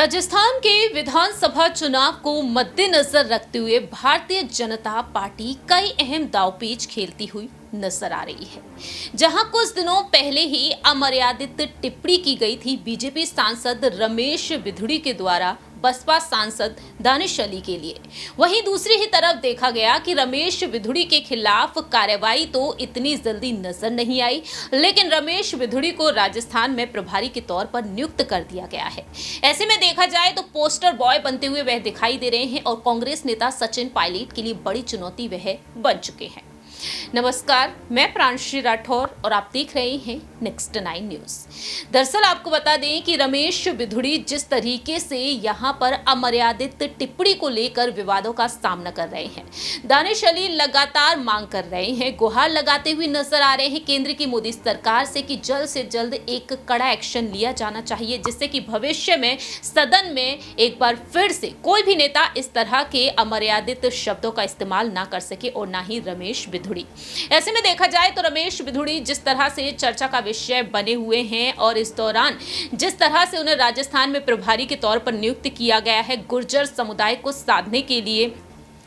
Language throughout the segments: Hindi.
राजस्थान के विधानसभा चुनाव को मद्देनजर रखते हुए भारतीय जनता पार्टी कई अहम दांवपेच खेलती हुई नजर आ रही है। जहां कुछ दिनों पहले ही अमर्यादित टिप्पणी की गई थी बीजेपी सांसद रमेश बिधूड़ी के द्वारा बसपा सांसद दानिश अली के लिए, वहीं दूसरी ही तरफ देखा गया कि रमेश बिधूड़ी के खिलाफ कार्रवाई तो इतनी जल्दी नजर नहीं आई, लेकिन रमेश बिधूड़ी को राजस्थान में प्रभारी के तौर पर नियुक्त कर दिया गया है। ऐसे में देखा जाए तो पोस्टर बॉय बनते हुए वह दिखाई दे रहे हैं और कांग्रेस नेता सचिन पायलट के लिए बड़ी चुनौती वह बन चुके हैं। नमस्कार, मैं प्रांशी राठौर और आप देख रहे हैं नेक्स्ट 9 न्यूज। दरअसल आपको बता दें कि रमेश बिधूड़ी जिस तरीके से यहां पर अमर्यादित टिप्पणी को लेकर विवादों का सामना कर रहे हैं, दानिश अली लगातार मांग कर रहे हैं, गुहार लगाते हुए नजर आ रहे हैं केंद्र की मोदी सरकार से कि जल्द से जल्द एक कड़ा एक्शन लिया जाना चाहिए, जिससे कि भविष्य में सदन में एक बार फिर से कोई भी नेता इस तरह के अमर्यादित शब्दों का इस्तेमाल ना कर सके और ना ही रमेश बिधूड़ी। ऐसे में देखा जाए तो रमेश बिधूड़ी जिस तरह से चर्चा का विषय बने हुए हैं और इस दौरान जिस तरह से उन्हें राजस्थान में प्रभारी के तौर पर नियुक्त किया गया है गुर्जर समुदाय को साधने के लिए,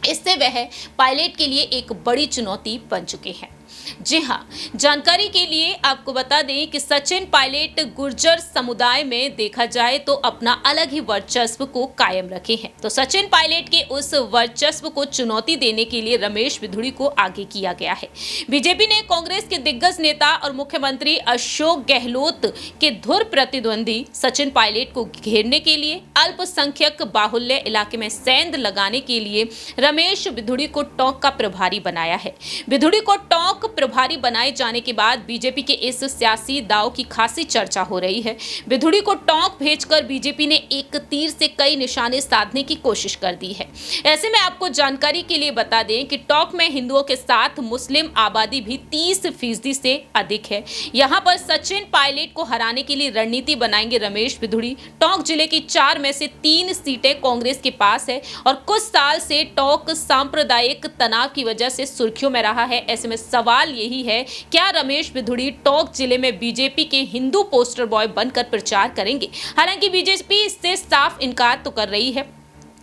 इससे वह पायलट के लिए एक बड़ी चुनौती बन चुके हैं। जी हां, जानकारी के लिए आपको बता दें कि सचिन पायलट गुर्जर समुदाय में देखा जाए तो अपना अलग ही वर्चस्व को कायम रखे हैं। तो सचिन पायलट के उस वर्चस्व को चुनौती देने के लिए रमेश बिधूड़ी को आगे किया गया है। बीजेपी ने कांग्रेस के दिग्गज नेता और मुख्यमंत्री अशोक गहलोत के धुर प्रतिद्वंदी सचिन पायलट को घेरने के लिए अल्पसंख्यक बाहुल्य इलाके में सेंध लगाने के लिए रमेश बिधूड़ी को टोंक का प्रभारी बनाया है। बिधूड़ी को टोंक प्रभारी बनाए जाने के बाद बीजेपी के इस सियासी दांव की खासी चर्चा हो रही है। बिधूड़ी को टोंक भेजकर बीजेपी ने एक तीर से कई निशाने साधने की कोशिश कर दी है। ऐसे में आपको जानकारी के लिए बता दें कि टोंक में हिंदुओं के साथ मुस्लिम आबादी भी 30% से अधिक है। यहां पर सचिन पायलट को हराने के लिए रणनीति बनाएंगे रमेश बिधूड़ी। टोंक जिले की 4 में से 3 सीटें कांग्रेस के पास है और कुछ साल से टोंक सांप्रदायिक तनाव की वजह से सुर्खियों में रहा है। ऐसे में सवाल यही है, क्या रमेश बिधूड़ी टोंक जिले में बीजेपी के हिंदू पोस्टर बॉय बनकर प्रचार करेंगे? हालांकि बीजेपी इससे साफ इनकार तो कर रही है,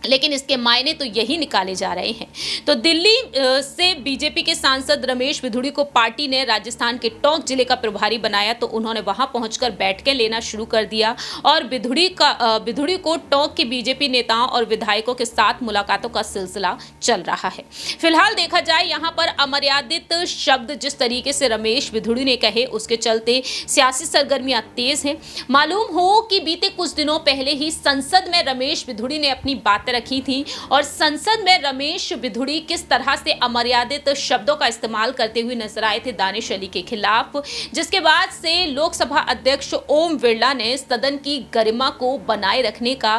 लेकिन इसके मायने तो यही निकाले जा रहे हैं। तो दिल्ली से बीजेपी के सांसद रमेश बिधूड़ी को पार्टी ने राजस्थान के टोंक जिले का प्रभारी बनाया, तो उन्होंने वहां पहुंचकर बैठकें लेना शुरू कर दिया और बिधूड़ी को टोंक के बीजेपी नेताओं और विधायकों के साथ मुलाकातों का सिलसिला चल रहा है। फिलहाल देखा जाए यहां पर अमर्यादित शब्द जिस तरीके से रमेश बिधूड़ी ने कहे, उसके चलते सियासी सरगर्मियां तेज हैं। मालूम हो कि बीते कुछ दिनों पहले ही संसद में रमेश बिधूड़ी ने अपनी बातें रखी थी और संसद में रमेश बिधूड़ी किस तरह से अमर्यादित शब्दों का इस्तेमाल करते हुए नजर आए थे दानिश अली के खिलाफ, जिसके बाद से लोकसभा अध्यक्ष ओम बिरला ने सदन की गरिमा को बनाए रखने का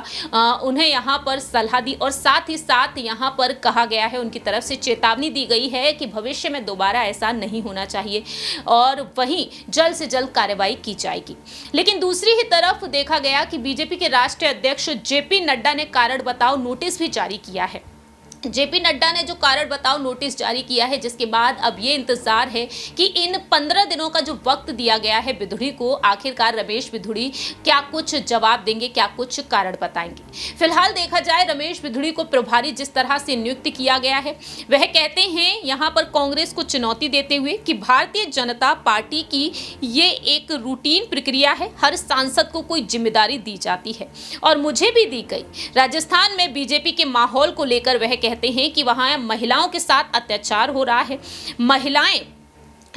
उन्हें यहां पर सलाह दी और साथ ही साथ यहां पर कहा गया है, उनकी तरफ से चेतावनी दी गई है कि भविष्य में दोबारा ऐसा नहीं होना चाहिए और वहीं जल्द से जल्द कार्रवाई की जाएगी। लेकिन दूसरी ही तरफ देखा गया कि बीजेपी के राष्ट्रीय अध्यक्ष जेपी नड्डा ने कारण बताओ नोटिस भी जारी किया है। जेपी नड्डा ने जो कारण बताओ नोटिस जारी किया है, जिसके बाद अब ये इंतजार है कि इन 15 दिनों का जो वक्त दिया गया है बिधूड़ी को, आखिरकार रमेश बिधूड़ी क्या कुछ जवाब देंगे, क्या कुछ कारण बताएंगे। फिलहाल देखा जाए रमेश बिधूड़ी को प्रभारी जिस तरह से नियुक्त किया गया है, वह कहते हैं यहां पर कांग्रेस को चुनौती देते हुए कि भारतीय जनता पार्टी की ये एक रूटीन प्रक्रिया है, हर सांसद को कोई जिम्मेदारी दी जाती है और मुझे भी दी गई। राजस्थान में बीजेपी के माहौल को लेकर वह कहते हैं कि वहां महिलाओं के साथ अत्याचार हो रहा है। महिलाएं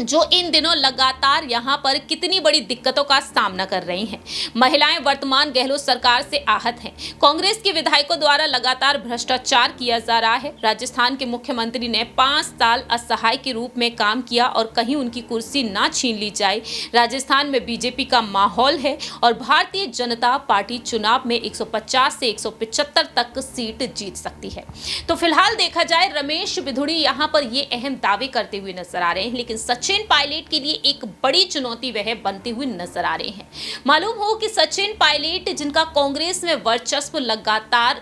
जो इन दिनों लगातार यहां पर कितनी बड़ी दिक्कतों का सामना कर रही हैं। महिलाएं वर्तमान गहलोत सरकार से आहत हैं। कांग्रेस के विधायकों द्वारा लगातार भ्रष्टाचार किया जा रहा है। राजस्थान के मुख्यमंत्री ने 5 साल असहाय के रूप में काम किया और कहीं उनकी कुर्सी ना छीन ली जाए। राजस्थान में बीजेपी का माहौल है और भारतीय जनता पार्टी चुनाव में 150 से 175 तक सीट जीत सकती है। तो फिलहाल देखा जाए रमेश बिधूड़ी यहां पर ये अहम दावे करते हुए नजर आ रहे हैं, लेकिन सचिन सचिन पायलट के लिए एक बड़ी चुनौती वह बनते हुए नजर आ रहे हैं। मालूम हो कि सचिन पायलट जिनका कांग्रेस में वर्चस्व लगातार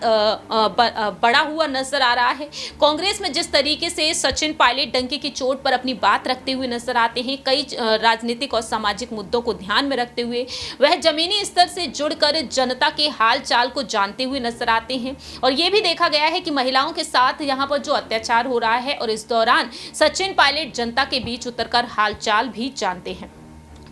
बड़ा हुआ नजर आ रहा है, कांग्रेस में जिस तरीके से सचिन पायलट डंके की चोट पर अपनी बात रखते हुए नजर आते हैं, कई राजनीतिक और सामाजिक मुद्दों को ध्यान में रखते हुए वह जमीनी स्तर से जुड़कर जनता के हाल चाल को जानते हुए नजर आते हैं। और यह भी देखा गया है कि महिलाओं के साथ यहां पर जो अत्याचार हो रहा है और इस दौरान सचिन पायलट जनता के बीच उतरकर हालचाल भी जानते हैं।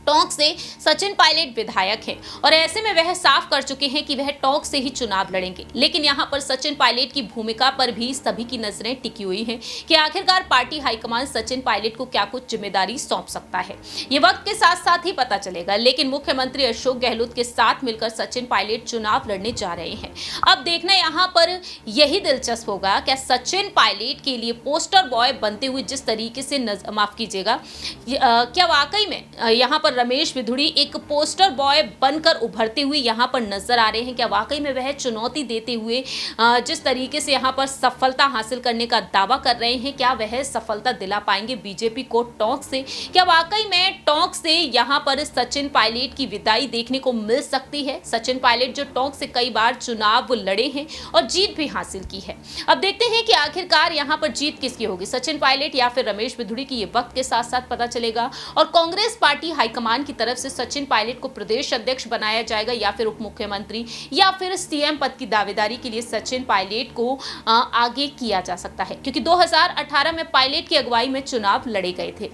टोंक से सचिन पायलट विधायक हैं और ऐसे में वह साफ कर चुके हैं कि वह टोंक से ही चुनाव लड़ेंगे। लेकिन यहां पर सचिन पायलट की भूमिका पर भी सभी की नजरें टिकी हुई हैं कि आखिरकार पार्टी हाईकमान सचिन पायलट को क्या कुछ जिम्मेदारी सौंप सकता है। ये वक्त के साथ साथ ही पता चलेगा। लेकिन मुख्यमंत्री अशोक गहलोत के साथ मिलकर सचिन पायलट चुनाव लड़ने जा रहे हैं। अब देखना यहाँ पर यही दिलचस्प होगा, क्या सचिन पायलट के लिए पोस्टर बॉय बनते हुए जिस तरीके से माफ कीजिएगा, क्या वाकई में यहाँ पर रमेश बिधूड़ी एक पोस्टर बॉय बनकर उभरते हुए यहां पर नजर आ रहे हैं? क्या वाकई में वह चुनौती देते हुए जिस तरीके से यहां पर सफलता हासिल करने का दावा कर रहे हैं, क्या वह सफलता दिला पाएंगे बीजेपी को टोंक से? क्या वाकई में टोंक से यहां पर सचिन पायलट की विदाई देखने को मिल सकती है? सचिन पायलट जो टोंक से कई बार चुनाव लड़े हैं और जीत भी हासिल की है। अब देखते हैं कि आखिरकार यहां पर जीत किसकी होगी, सचिन पायलट या फिर रमेश बिधूड़ी की? ये वक्त के साथ साथ पता चलेगा। और कांग्रेस पार्टी हाईकमान की तरफ से सचिन पायलट को प्रदेश अध्यक्ष बनाया जाएगा या फिर उप मुख्यमंत्री या फिर सीएम पद की दावेदारी के लिए सचिन पायलट को आगे किया जा सकता है, क्योंकि 2018 में पायलट की अगुवाई में चुनाव लड़े गए थे।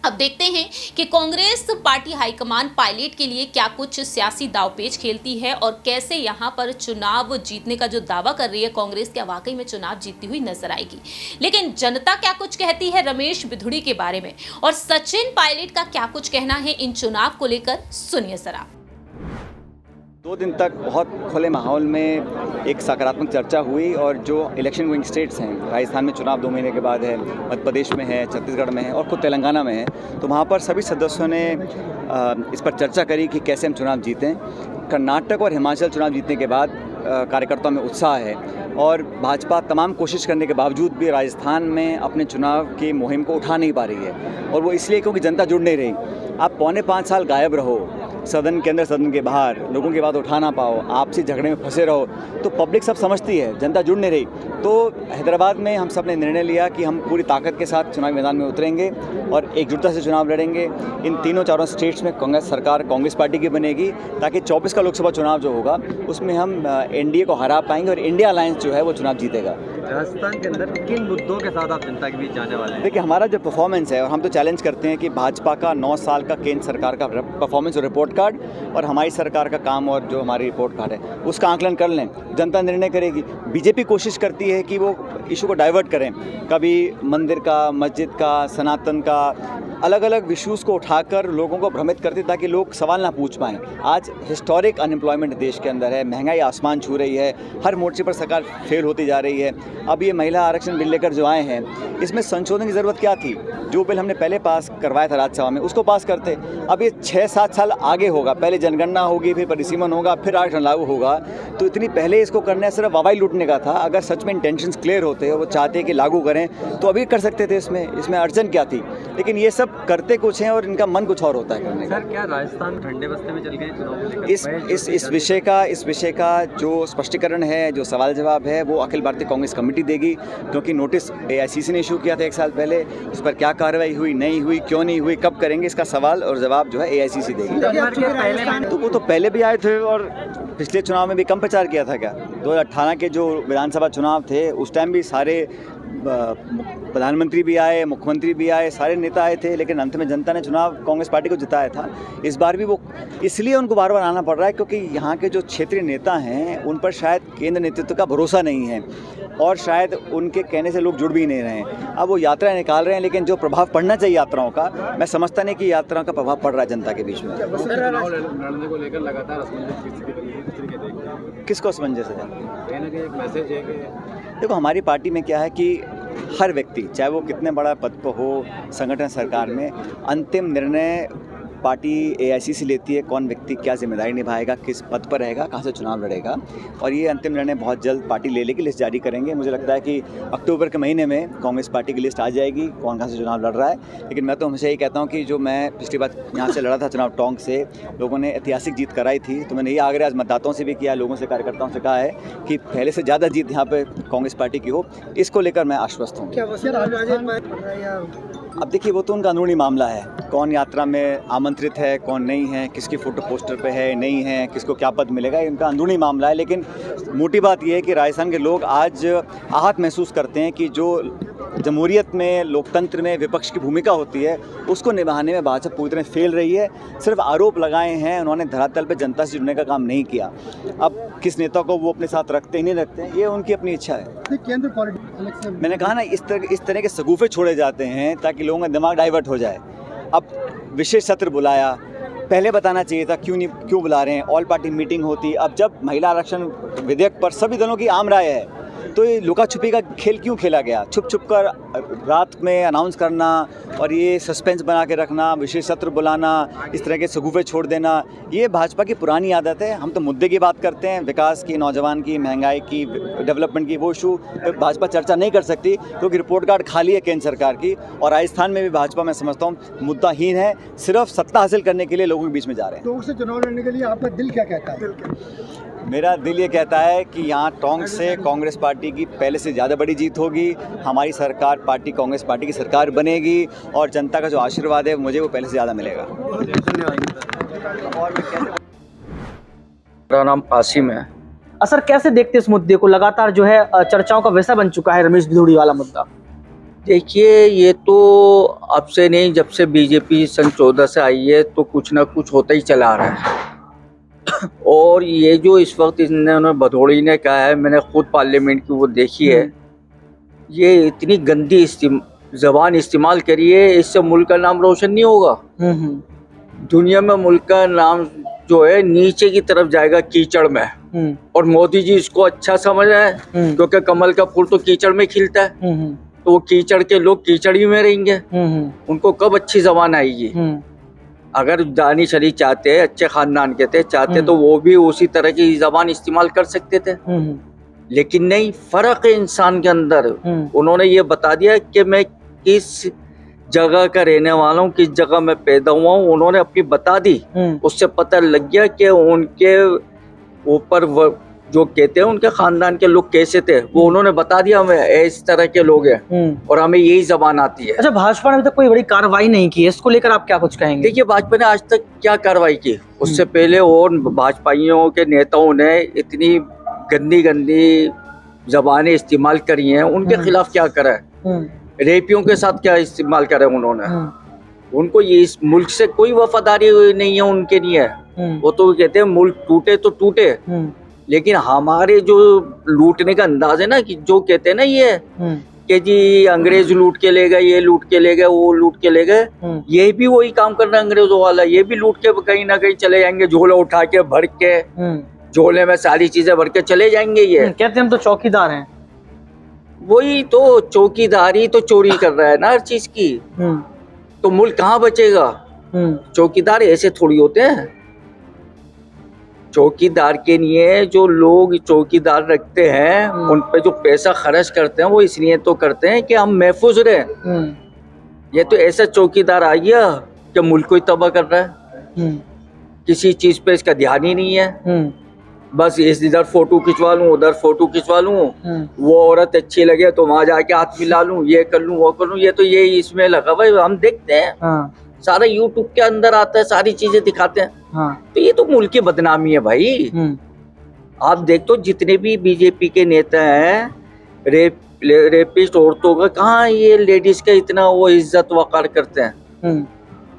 अब देखते हैं कि कांग्रेस पार्टी हाईकमान पायलट के लिए क्या कुछ सियासी दावपेच खेलती है और कैसे यहां पर चुनाव जीतने का जो दावा कर रही है कांग्रेस, क्या वाकई में चुनाव जीतती हुई नजर आएगी। लेकिन जनता क्या कुछ कहती है रमेश बिधूड़ी के बारे में और सचिन पायलट का क्या कुछ कहना है इन चुनाव को लेकर, सुनिए जरा। 2 दिन तक बहुत खुले माहौल में एक सकारात्मक चर्चा हुई और जो इलेक्शन गोइंग स्टेट्स हैं, राजस्थान में चुनाव 2 महीने के बाद है, मध्य प्रदेश में है, छत्तीसगढ़ में है और खुद तेलंगाना में है, तो वहाँ पर सभी सदस्यों ने इस पर चर्चा करी कि कैसे हम चुनाव जीतें। कर्नाटक और हिमाचल चुनाव जीतने के बाद कार्यकर्ताओं में उत्साह है और भाजपा तमाम कोशिश करने के बावजूद भी राजस्थान में अपने चुनाव की मुहिम को उठा नहीं पा रही है। और वो इसलिए क्योंकि जनता जुड़ नहीं रही। आप 4.25 साल गायब रहो, सदन के अंदर सदन के बाहर, लोगों की बात उठा ना पाओ, आपसी झगड़े में फंसे रहो, तो पब्लिक सब समझती है, जनता जुड़ नहीं रही। तो हैदराबाद में हम सब ने निर्णय लिया कि हम पूरी ताकत के साथ चुनावी मैदान में उतरेंगे और एकजुटता से चुनाव लड़ेंगे। इन तीनों चारों स्टेट्स में कांग्रेस सरकार कांग्रेस पार्टी की बनेगी, ताकि 24 का लोकसभा चुनाव जो होगा उसमें हम एनडीए को हरा पाएंगे और इंडिया अलायंस जो है वो चुनाव जीतेगा। राजस्थान के अंदर किन मुद्दों के साथ आप जनता के बीच जाने वाले हैं? देखिए, हमारा जो परफॉर्मेंस है, और हम तो चैलेंज करते हैं कि भाजपा का 9 साल का केंद्र सरकार का परफॉर्मेंस और रिपोर्ट कार्ड और हमारी सरकार का काम और जो हमारी रिपोर्ट कार्ड है उसका आकलन कर लें, जनता निर्णय करेगी। बीजेपी कोशिश करती है कि वो इशू को डाइवर्ट करें, कभी मंदिर का, मस्जिद का, सनातन का, अलग अलग इश्यूज़ को उठाकर लोगों को भ्रमित करते ताकि लोग सवाल ना पूछ पाएं। आज हिस्टोरिक अनएम्प्लॉयमेंट देश के अंदर है, महंगाई आसमान छू रही है, हर मोर्चे पर सरकार फेल होती जा रही है। अब ये महिला आरक्षण बिल लेकर जो आए हैं, इसमें संशोधन की ज़रूरत क्या थी? जो बिल हमने पहले पास करवाया था राज्यसभा में उसको पास करते। अब ये 6-7 साल आगे होगा, पहले जनगणना होगी, फिर परिसीमन होगा, फिर आरक्षण लागू होगा, तो इतनी पहले इसको करने सिर्फ वावाई लूटने का था। अगर सच में इंटेंशंस क्लियर होते और वो चाहते कि लागू करें तो अभी कर सकते थे, इसमें अड़चन क्या थी? लेकिन ये सब करते कुछ हैं और इनका मन कुछ और होता है करने का। सर, क्या राजस्थान ठंडे बस्ते में चल गए चुनाव? इस विषय का जो स्पष्टीकरण है, जो सवाल जवाब है, वो अखिल भारतीय कांग्रेस कमेटी देगी, क्योंकि नोटिस एआईसीसी ने इशू किया था 1 साल पहले। उस पर क्या कार्रवाई हुई, नहीं हुई, क्यों नहीं हुई, कब करेंगे, इसका सवाल और जवाब जो है एआईसीसी देगी। तो वो तो पहले भी आए थे और पिछले चुनाव में भी कम प्रचार किया था क्या? 2018 के जो विधानसभा चुनाव थे उस टाइम भी सारे प्रधानमंत्री भी आए, मुख्यमंत्री भी आए, सारे नेता आए थे, लेकिन अंत में जनता ने चुनाव कांग्रेस पार्टी को जिताया था। इस बार भी वो इसलिए उनको बार बार आना पड़ रहा है क्योंकि यहाँ के जो क्षेत्रीय नेता हैं उन पर शायद केंद्र नेतृत्व का भरोसा नहीं है और शायद उनके कहने से लोग जुड़ भी नहीं रहे हैं। अब वो यात्राएं निकाल रहे हैं, लेकिन जो प्रभाव पड़ना चाहिए यात्राओं का, मैं समझता नहीं कि यात्राओं का प्रभाव पड़ रहा है जनता के बीच में। लड़ने को लेकर लगातार किसको असमंजस है? एक मैसेज है कि देखो, हमारी पार्टी में क्या है कि हर व्यक्ति, चाहे वो कितने बड़ा पद पर हो संगठन सरकार में, अंतिम निर्णय पार्टी AICC लेती है, कौन व्यक्ति क्या जिम्मेदारी निभाएगा, किस पद पर रहेगा, कहाँ से चुनाव लड़ेगा, और ये अंतिम निर्णय बहुत जल्द पार्टी ले लेगी, लिस्ट जारी करेंगे। मुझे लगता है कि अक्टूबर के महीने में कांग्रेस पार्टी की लिस्ट आ जाएगी, कौन कहाँ से चुनाव लड़ रहा है। लेकिन मैं तो हमेशा ये कहता हूँ कि जो मैं पिछली बार यहाँ से लड़ा था चुनाव टोंक से, लोगों ने ऐतिहासिक जीत कराई थी, तो मैंने ये आग्रह आज मतदाताओं से भी किया, लोगों से, कार्यकर्ताओं से कहा है कि पहले से ज़्यादा जीत यहाँ पे कांग्रेस पार्टी की हो। इसको लेकर मैं आश्वस्त हूँ। अब देखिए, वो तो उनका अंदरूनी मामला है, कौन यात्रा में आमंत्रित है, कौन नहीं है, किसकी फ़ोटो पोस्टर पे है, नहीं है, किसको क्या पद मिलेगा, ये उनका अंदरूनी मामला है। लेकिन मोटी बात ये है कि राजस्थान के लोग आज आहत महसूस करते हैं कि जो जमहूरियत में, लोकतंत्र में विपक्ष की भूमिका होती है, उसको निभाने में भाजपा पूरी तरह फेल रही है। सिर्फ आरोप लगाए हैं, उन्होंने धरातल पर जनता से जुड़ने का काम नहीं किया। अब किस नेता को वो अपने साथ रखते ही नहीं रखते हैं, ये उनकी अपनी इच्छा है। केंद्र पॉलिटिक्स, मैंने कहा ना, इस तरह के सगुफे छोड़े जाते हैं ताकि लोगों का दिमाग डाइवर्ट हो जाए। अब विशेष सत्र बुलाया, पहले बताना चाहिए था, क्यों बुला रहे हैं। ऑल पार्टी मीटिंग होती। अब जब महिला आरक्षण विधेयक पर सभी दलों की आम राय है, तो ये लुका छुपी का खेल क्यों खेला गया? छुप छुप कर रात में अनाउंस करना और ये सस्पेंस बना के रखना, विशेष सत्र बुलाना, इस तरह के सगुफे छोड़ देना, ये भाजपा की पुरानी आदत है। हम तो मुद्दे की बात करते हैं, विकास की, नौजवान की, महंगाई की, डेवलपमेंट की। वो इशू पे भाजपा चर्चा नहीं कर सकती क्योंकि रिपोर्ट कार्ड खाली है केंद्र सरकार की। और राजस्थान में भी भाजपा, मैं समझता हूँ, मुद्दाहीन है, सिर्फ सत्ता हासिल करने के लिए लोगों के बीच में जा रहे हैं। टोंक से चुनाव लड़ने के लिए आपका दिल क्या कहता है? मेरा दिल ये कहता है कि यहाँ टोंक से कांग्रेस पार्टी की पहले से ज़्यादा बड़ी जीत होगी। हमारी सरकार, पार्टी, कांग्रेस पार्टी की सरकार बनेगी और जनता का जो आशीर्वाद है मुझे वो पहले से ज़्यादा मिलेगा। मेरा नाम कासिम है। सर, कैसे देखते इस मुद्दे को? लगातार जो है चर्चाओं का विषय बन चुका है रमेश भिदुड़ी वाला मुद्दा। देखिए, ये तो अब से नहीं, जब से बीजेपी सन 14 से आई है तो कुछ ना कुछ होता ही चला आ रहा है। और ये जो इस वक्त इन्होंने भदौड़ी ने कहा है, मैंने खुद पार्लियामेंट की वो देखी है, ये इतनी गंदी जबान इस्तेमाल करी है, इससे मुल्क का नाम रोशन नहीं होगा। दुनिया में मुल्क का नाम जो है नीचे की तरफ जाएगा, कीचड़ में। और मोदी जी इसको अच्छा समझ रहे हैं क्योंकि कमल का फूल तो कीचड़ में खिलता है, तो वो कीचड़ के लोग कीचड़ ही में रहेंगे। उनको कब अच्छी जबान आएगी? अगर दानी शरीफ चाहते, अच्छे खानदान के थे, चाहते तो वो भी उसी तरह की जबान इस्तेमाल कर सकते थे। लेकिन नहीं, फर्क है इंसान के अंदर। उन्होंने ये बता दिया कि मैं किस जगह का रहने वाला हूँ, किस जगह में पैदा हुआ हूँ, उन्होंने अपनी बता दी। उससे पता लग गया कि उनके ऊपर जो कहते हैं उनके खानदान के लोग कैसे थे, वो उन्होंने बता दिया हमें इस तरह के लोग हैं और हमें यही जबान आती है। अच्छा, भाजपा ने अभी तक कोई बड़ी कार्रवाई नहीं की है, इसको लेकर आप क्या कुछ कहेंगे? देखिए, भाजपा ने आज तक क्या कार्रवाई की? उससे पहले और भाजपाइयों के नेताओं ने इतनी गंदी जबानें इस्तेमाल करी हैं, उनके खिलाफ क्या करा है? रेपियों के साथ क्या इस्तेमाल करा है उन्होंने? उनको ये इस मुल्क से कोई वफादारी नहीं है, उनके नहीं है। वो तो कहते हैं मुल्क टूटे तो टूटे, लेकिन हमारे जो लूटने का अंदाज है ना, कि जो कहते हैं ना ये कि जी अंग्रेज लूट के ले गए, ये लूट के ले गए, वो लूट के ले गए, ये भी वही काम कर रहा है अंग्रेजों वाला। ये भी लूट के कहीं ना कहीं चले जाएंगे, झोला उठा के भर के, झोले में सारी चीजें भर के चले जाएंगे। ये कहते हैं हम तो चौकीदार हैं। वही तो, चौकीदारी तो चोरी कर रहा है ना हर चीज की। तो मुल्क कहाँ बचेगा? चौकीदार ऐसे थोड़ी होते हैं। चौकीदार के लिए जो लोग चौकीदार रखते हैं, उन पे जो पैसा खर्च करते हैं, वो इसलिए तो करते हैं कि हम महफूज रहे। ये तो ऐसा चौकीदार आ गया कि मुल्क को ही तबाह कर रहा है। किसी चीज पे इसका ध्यान ही नहीं है। बस इधर फोटो खिंचवा लूं, उधर फोटो खिंचवा लूं, वो औरत अच्छी लगे तो वहां जाके हाथ मिला लूं, ये कर लूं, वो कर लूं। ये तो ये इसमें लगा भाई, हम देखते हैं सारा यूट्यूब के अंदर आता है, सारी चीजें दिखाते हैं। तो ये तो मुल्क की बदनामी है भाई। आप देख तो जितने भी बीजेपी के नेता हैं, रेपिस्ट औरतों का, कहाँ ये लेडीज का इतना वो इज्जत वकार करते हैं?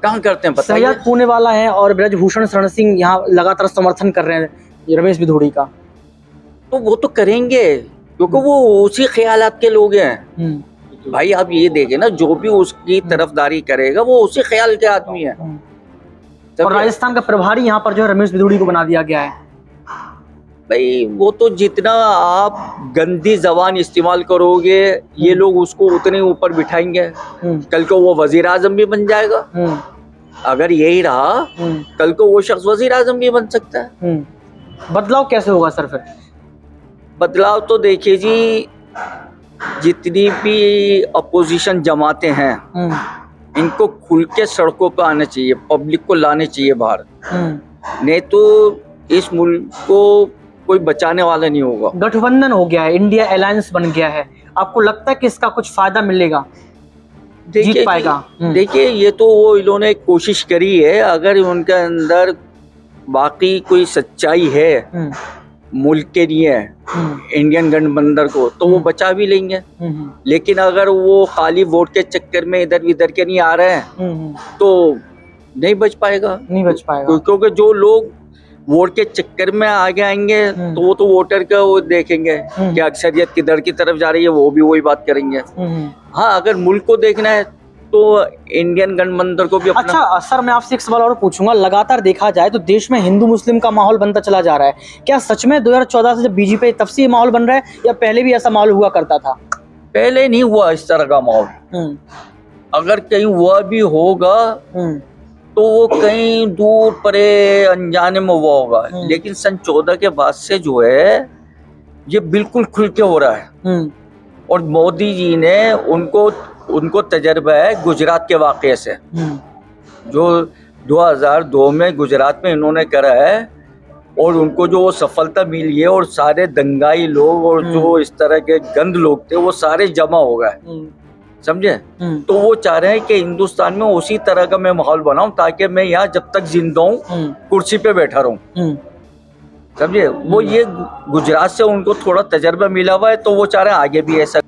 कहाँ करते हैं? सैयद पुणे वाला है और ब्रजभूषण शरण सिंह यहाँ लगातार समर्थन कर रहे हैं रमेश भिदुड़ी का। तो वो तो करेंगे क्योंकि वो उसी ख्यालात के लोग हैं भाई। आप ये देखें ना, जो भी उसकी तरफदारी करेगा वो उसी ख्याल के आदमी है। और राजस्थान का प्रभारी यहाँ पर जो है रमेश भिदुड़ी को बना दिया गया है। भाई वो तो जितना आप गंदी जबान इस्तेमाल करोगे, ये लोग उसको उतने ऊपर बिठाएंगे। कल को वो वजीर आजम भी बन जाएगा। अगर यही रहा कल को वो शख्स वजीर आजम भी बन सकता है। बदलाव कैसे होगा सर फिर? बदलाव तो देखिए जी, जितनी भी अपोजिशन जमाते हैं इनको खुल के सड़कों पर आना चाहिए, पब्लिक को लाने चाहिए बाहर, नहीं तो इस मुल्क को कोई बचाने वाला नहीं होगा। गठबंधन हो गया है, इंडिया अलायंस बन गया है, आपको लगता है कि इसका कुछ फायदा मिलेगा, जीत पाएगा? देखिए ये तो वो इन्होंने कोशिश करी है, अगर उनके अंदर बाकी कोई सच्चाई है मुल्क के लिए, इंडियन गठबंधन को, तो वो बचा भी लेंगे। लेकिन अगर वो खाली वोट के चक्कर में इधर उधर के नहीं आ रहे हैं तो नहीं बच पाएगा, नहीं बच पाएगा। क्योंकि जो लोग वोट के चक्कर में आगे आएंगे तो वो तो वोटर का वो देखेंगे कि अक्सरियत किधर की तरफ जा रही है, वो भी वही बात करेंगे। हाँ, अगर मुल्क को देखना है तो इंडियन गठबंधन को भी अपना। अच्छा सर, मैं आपसे एक सवाल और पूछूंगा, लगातार देखा जाए तो देश में हिंदू मुस्लिम का माहौल बनता चला जा रहा है, क्या सच में 2014 से जब बीजेपी तब से ये माहौल बन रहा है या पहले भी ऐसा माहौल हुआ करता था? पहले नहीं हुआ इस तरह का माहौल, अगर कहीं हुआ भी होगा तो वो कहीं दूर परे अनजाने में हुआ होगा, लेकिन सन 14 के बाद से जो है ये बिल्कुल खुल के हो रहा है। और मोदी जी ने उनको तजर्बा है गुजरात के वाक़े से, जो 2002 में गुजरात में इन्होंने करा है और उनको जो वो सफलता मिली है, और सारे दंगाई लोग और जो इस तरह के गंद लोग थे वो सारे जमा हो गए, समझे? तो वो चाह रहे हैं कि हिंदुस्तान में उसी तरह का मैं माहौल बनाऊं ताकि मैं यहाँ जब तक जिंदा हूँ कुर्सी पे बैठा रहूं, समझे? वो ये गुजरात से उनको थोड़ा तजर्बा मिला हुआ है, तो वो चाह रहे हैं आगे भी ऐसा।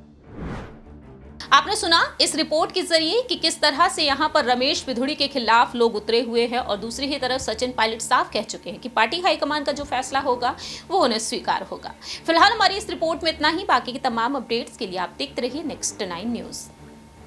आपने सुना इस रिपोर्ट के जरिए कि किस तरह से यहाँ पर रमेश बिधूड़ी के खिलाफ लोग उतरे हुए हैं, और दूसरी ही तरफ सचिन पायलट साफ कह चुके हैं कि पार्टी हाईकमान का जो फैसला होगा वो उन्हें स्वीकार होगा। फिलहाल हमारी इस रिपोर्ट में इतना ही, बाकी की तमाम अपडेट्स के लिए आप देखते रहिए नेक्स्ट 9 न्यूज़।